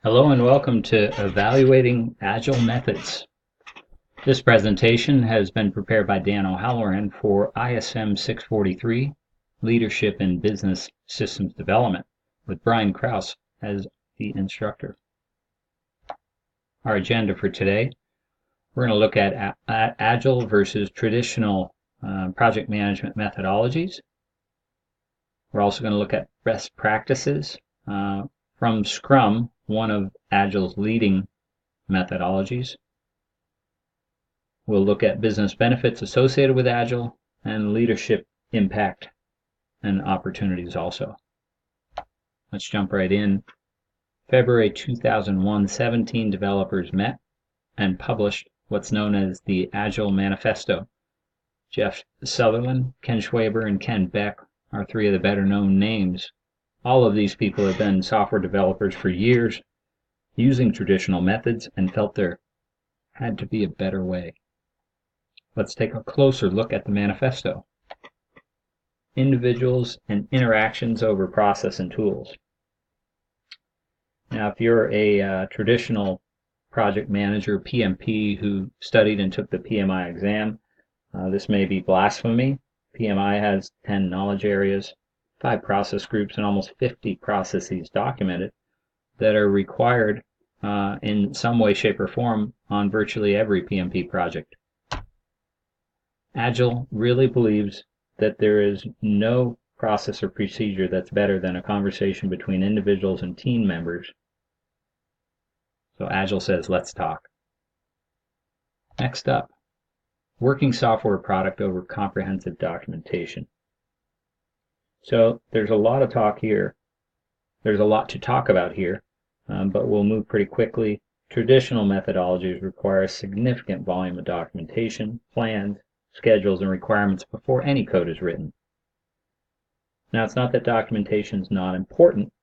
Hello and welcome to Evaluating Agile Methods. This presentation has been prepared by Dan O'Halloran for ISM643, Leadership in Business Systems Development, with Brian Krause as the instructor. Our agenda for today, we're going to look at Agile versus traditional project management methodologies. We're also going to look at best practices from Scrum, one of Agile's leading methodologies. We'll look at business benefits associated with Agile and leadership impact and opportunities also. Let's jump right in. February 2001, 17 developers met and published what's known as the Agile Manifesto. Jeff Sutherland, Ken Schwaber, and Ken Beck are three of the better known names. All of these people have been software developers for years using traditional methods and felt there had to be a better way. Let's take a closer look at the manifesto. Individuals and interactions over process and tools. Now, if you're a traditional project manager, PMP, who studied and took the PMI exam, this may be blasphemy. PMI has 10 knowledge areas, 5 process groups, and almost 50 processes documented that are required in some way, shape, or form on virtually every PMP project. Agile really believes that there is no process or procedure that's better than a conversation between individuals and team members. So Agile says, let's talk. Next up, working software product over comprehensive documentation. So there's a lot of talk here. There's a lot to talk about here, but we'll move pretty quickly. Traditional methodologies require a significant volume of documentation, plans, schedules, and requirements before any code is written. Now, it's not that documentation is not important.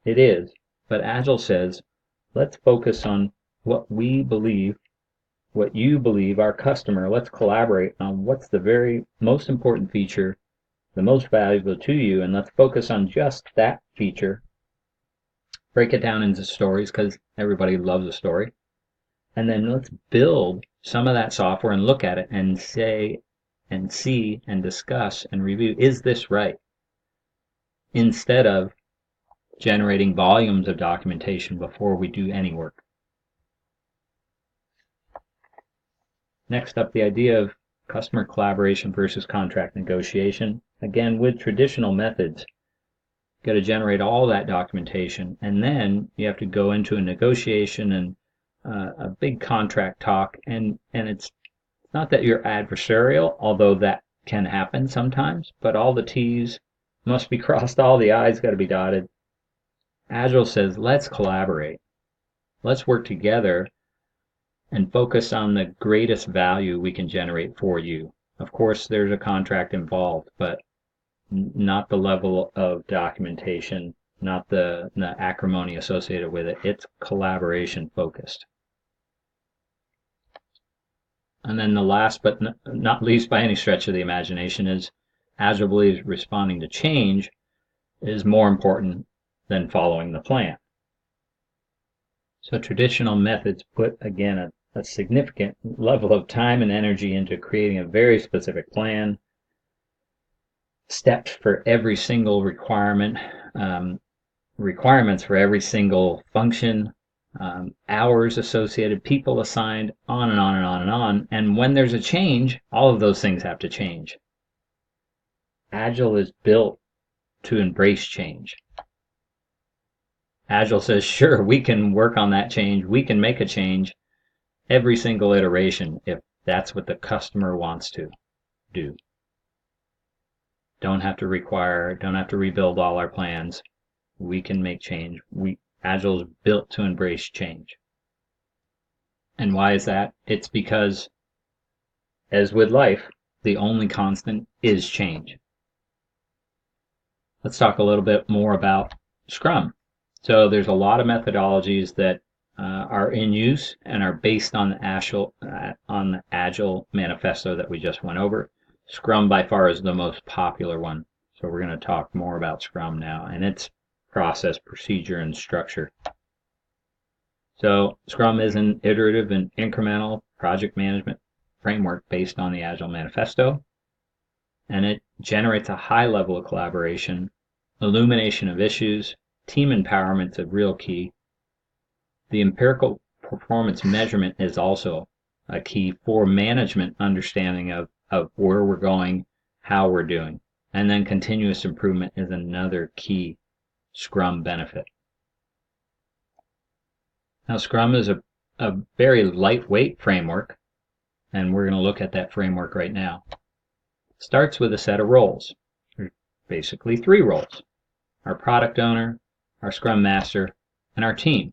It is, but Agile says, let's focus on what we believe, what you believe, our customer. Let's collaborate on what's the very most important feature, the most valuable to you, and let's focus on just that feature. Break it down into stories, because everybody loves a story. And then let's build some of that software and look at it and say and see and discuss and review, is this right? Instead of generating volumes of documentation before we do any work. Next up, the idea of customer collaboration versus contract negotiation. Again, with traditional methods, you've got to generate all that documentation, and then you have to go into a negotiation and a big contract talk, and it's not that you're adversarial, although that can happen sometimes, but all the T's must be crossed, all the I's got to be dotted. Agile says, let's collaborate. Let's work together and focus on the greatest value we can generate for you. Of course, there's a contract involved, but not the level of documentation, not the acrimony associated with it. It's collaboration focused. And then the last but not least by any stretch of the imagination is Agile believes responding to change is more important than following the plan. So traditional methods put, again, a significant level of time and energy into creating a very specific plan, steps for every single requirement, requirements for every single function, hours associated, people assigned, on and on and on and on. And when there's a change, all of those things have to change. Agile is built to embrace change. Agile says, sure, we can work on that change. We can make a change every single iteration if that's what the customer wants to do. Don't have to rebuild all our plans. We can make change. Agile is built to embrace change. And why is that? It's because, as with life, the only constant is change. Let's talk a little bit more about Scrum. So there's a lot of methodologies that are in use and are based on the Agile Manifesto that we just went over. Scrum by far is the most popular one. So we're going to talk more about Scrum now and its process, procedure, and structure. So Scrum is an iterative and incremental project management framework based on the Agile Manifesto, and it generates a high level of collaboration, illumination of issues, team empowerment is a real key. The empirical performance measurement is also a key for management understanding of where we're going, how we're doing. And then continuous improvement is another key Scrum benefit. Now, Scrum is a very lightweight framework, and we're going to look at that framework right now. It starts with a set of roles. There's basically 3 roles: our product owner, our Scrum Master, and our team.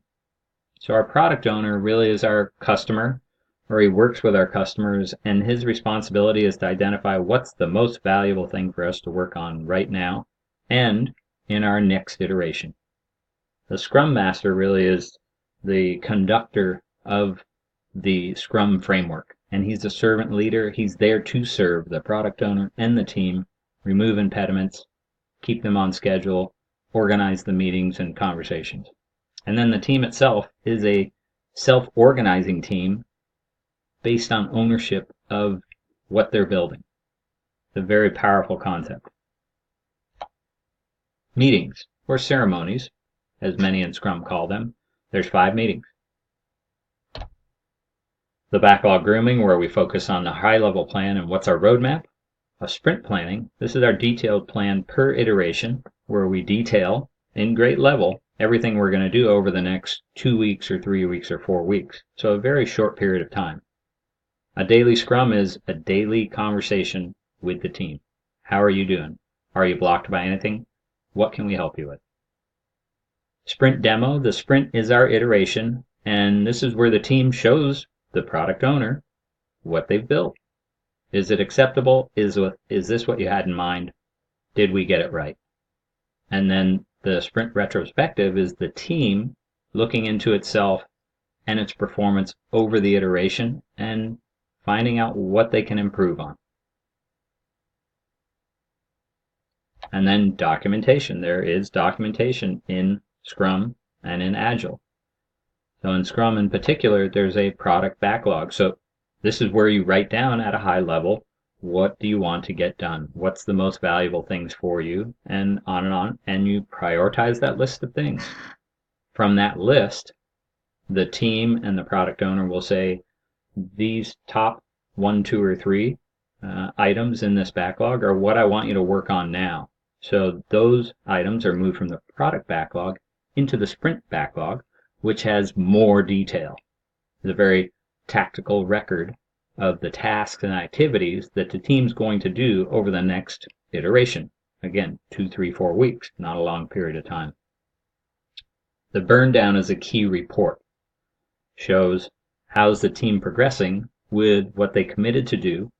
So our product owner really is our customer, or he works with our customers, and his responsibility is to identify what's the most valuable thing for us to work on right now and in our next iteration. The Scrum Master really is the conductor of the Scrum framework, and he's a servant leader. He's there to serve the product owner and the team, remove impediments, keep them on schedule, organize the meetings and conversations. And then the team itself is a self-organizing team based on ownership of what they're building. It's a very powerful concept. Meetings, or ceremonies, as many in Scrum call them. There's 5 meetings. The backlog grooming, where we focus on the high-level plan and what's our roadmap. A sprint planning, this is our detailed plan per iteration, where we detail in great level everything we're going to do over the next 2 weeks or 3 weeks or 4 weeks. So a very short period of time. A daily Scrum is a daily conversation with the team. How are you doing? Are you blocked by anything? What can we help you with? Sprint demo, the sprint is our iteration, and this is where the team shows the product owner what they've built. Is it acceptable? Is this what you had in mind? Did we get it right? And then the sprint retrospective is the team looking into itself and its performance over the iteration and finding out what they can improve on. And then documentation. There is documentation in Scrum and in Agile. So in Scrum in particular, there's a product backlog. So this is where you write down at a high level, what do you want to get done? What's the most valuable things for you? And on, and you prioritize that list of things. From that list, the team and the product owner will say, these top 1, 2, or 3 items in this backlog are what I want you to work on now. So those items are moved from the product backlog into the sprint backlog, which has more detail. It's a very tactical record of the tasks and activities that the team's going to do over the next iteration. Again, 2, 3, 4 weeks, not a long period of time. The burn down is a key report. Shows how's the team progressing with what they committed to do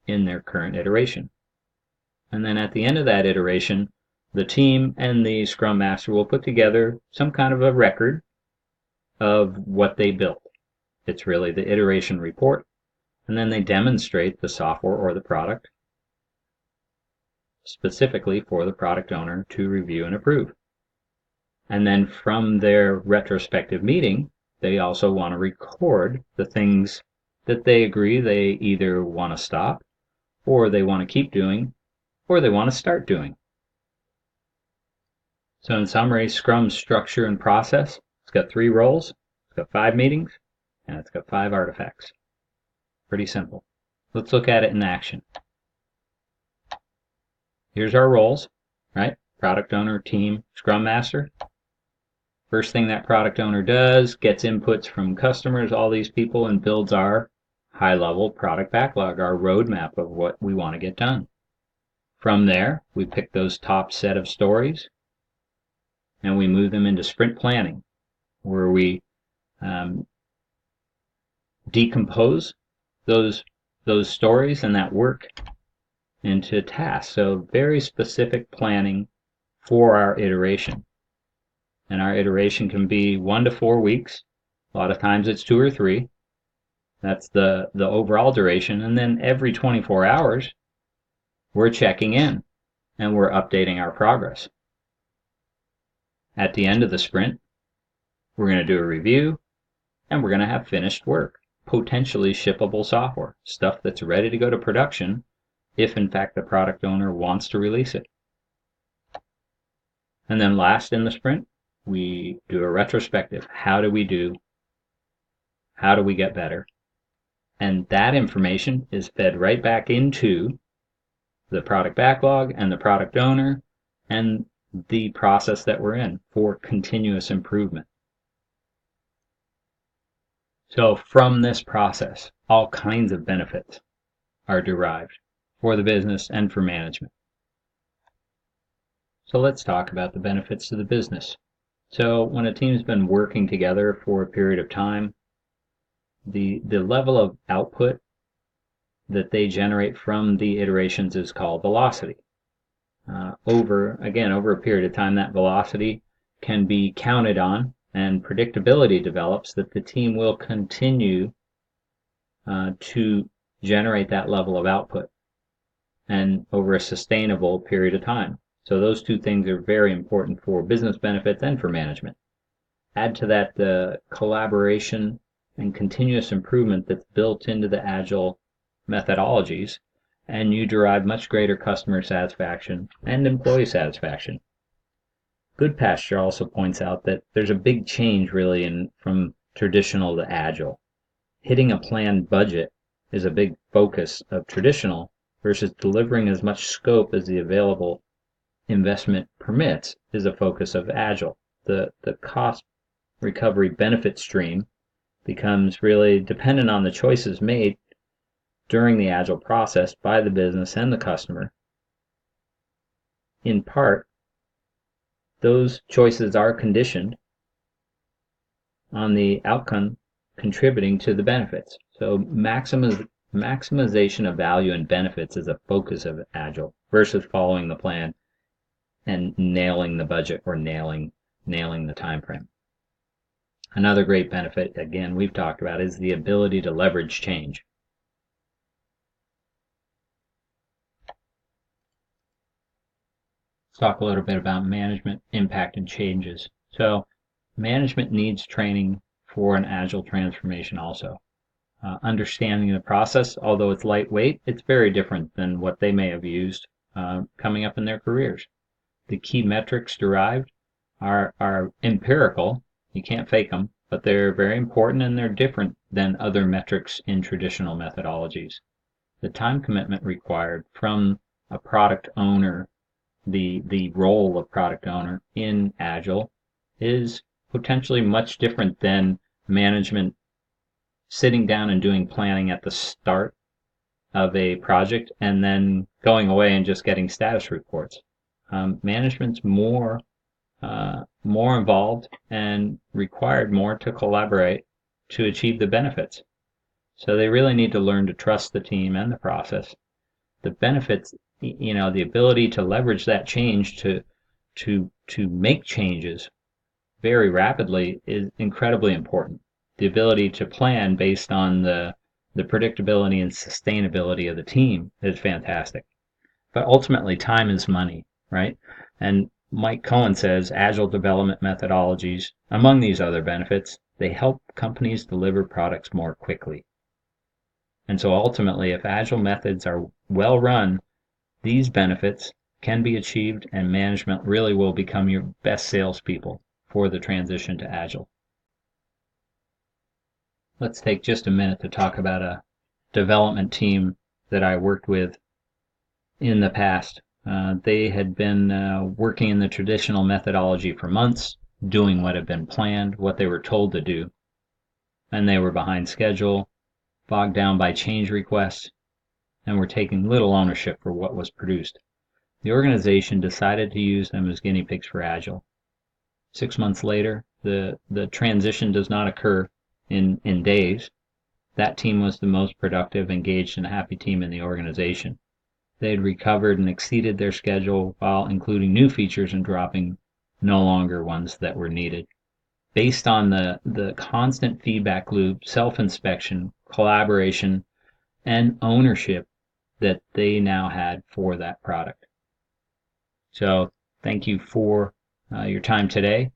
in their current iteration. And then at the end of that iteration, the team and the Scrum Master will put together some kind of a record of what they built. It's really the iteration report, and then they demonstrate the software or the product specifically for the product owner to review and approve. And then from their retrospective meeting, they also want to record the things that they agree they either want to stop, or they want to keep doing, or they want to start doing. So in summary, Scrum's structure and process, it's got 3 roles, it's got 5 meetings, and it's got 5 artifacts. Pretty simple. Let's look at it in action. Here's our roles, right? Product owner, team, Scrum Master. First thing that product owner does, gets inputs from customers, all these people, and builds our high-level product backlog, our roadmap of what we want to get done. From there, we pick those top set of stories, and we move them into sprint planning, where we decompose those stories and that work into tasks. So very specific planning for our iteration. And our iteration can be 1 to 4 weeks. A lot of times it's 2 or 3. That's the overall duration. And then every 24 hours, we're checking in and we're updating our progress. At the end of the sprint, we're going to do a review, and we're going to have finished work, potentially shippable software, stuff that's ready to go to production if in fact the product owner wants to release it. And then last in the sprint, we do a retrospective. How do we do? How do we get better? And that information is fed right back into the product backlog and the product owner and the process that we're in for continuous improvement. So from this process, all kinds of benefits are derived for the business and for management. So let's talk about the benefits to the business. So when a team's been working together for a period of time, the level of output that they generate from the iterations is called velocity. Over a period of time, that velocity can be counted on, and predictability develops that the team will continue to generate that level of output and over a sustainable period of time. So those two things are very important for business benefits and for management. Add to that the collaboration and continuous improvement that's built into the Agile methodologies, and you derive much greater customer satisfaction and employee satisfaction. Goodpasture also points out that there's a big change really from traditional to Agile. Hitting a planned budget is a big focus of traditional versus delivering as much scope as the available investment permits is a focus of Agile. The cost recovery benefit stream becomes really dependent on the choices made during the Agile process by the business and the customer. In part, those choices are conditioned on the outcome contributing to the benefits. So maximization of value and benefits is a focus of Agile versus following the plan and nailing the budget or nailing the time frame. Another great benefit, again, we've talked about, is the ability to leverage change. Let's talk a little bit about management impact and changes. So management needs training for an Agile transformation also. Understanding the process, although it's lightweight, it's very different than what they may have used coming up in their careers. The key metrics derived are empirical. You can't fake them, but they're very important and they're different than other metrics in traditional methodologies. The time commitment required from a product owner, the role of product owner in Agile, is potentially much different than management sitting down and doing planning at the start of a project and then going away and just getting status reports. Management's more involved and required more to collaborate to achieve the benefits. So they really need to learn to trust the team and the process. The benefits, the ability to leverage that change to make changes very rapidly is incredibly important. The ability to plan based on the predictability and sustainability of the team is fantastic. But ultimately, time is money, right? And Mike Cohen says Agile development methodologies, among these other benefits, they help companies deliver products more quickly. And so ultimately, if Agile methods are well run, these benefits can be achieved and management really will become your best salespeople for the transition to Agile. Let's take just a minute to talk about a development team that I worked with in the past. They had been working in the traditional methodology for months, doing what had been planned, what they were told to do, and they were behind schedule, bogged down by change requests, and were taking little ownership for what was produced. The organization decided to use them as guinea pigs for Agile. 6 months later, the transition does not occur in days. That team was the most productive, engaged, and happy team in the organization. They had recovered and exceeded their schedule while including new features and dropping no longer ones that were needed. Based on the constant feedback loop, self-inspection, collaboration, and ownership that they now had for that product. So thank you for your time today.